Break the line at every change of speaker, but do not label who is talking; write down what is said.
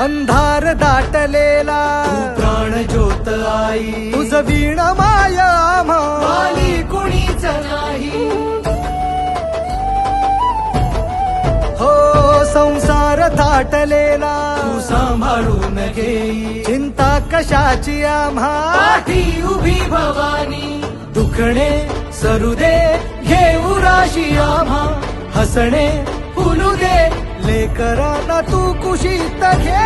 अंधार दाटलेला
प्राण ज्योत आई
तुझ वीण माया आम्हा
वाली कुणीच नाही
हो संसार थाटलेला
तू सांभाळून घेई
चिंता कशाची आम्हा
पाठी उभी भवानी दुखणे सरू दे घेऊ राशी आम्हा हसणे फुलू दे
लेकरांना तू कुशीत घे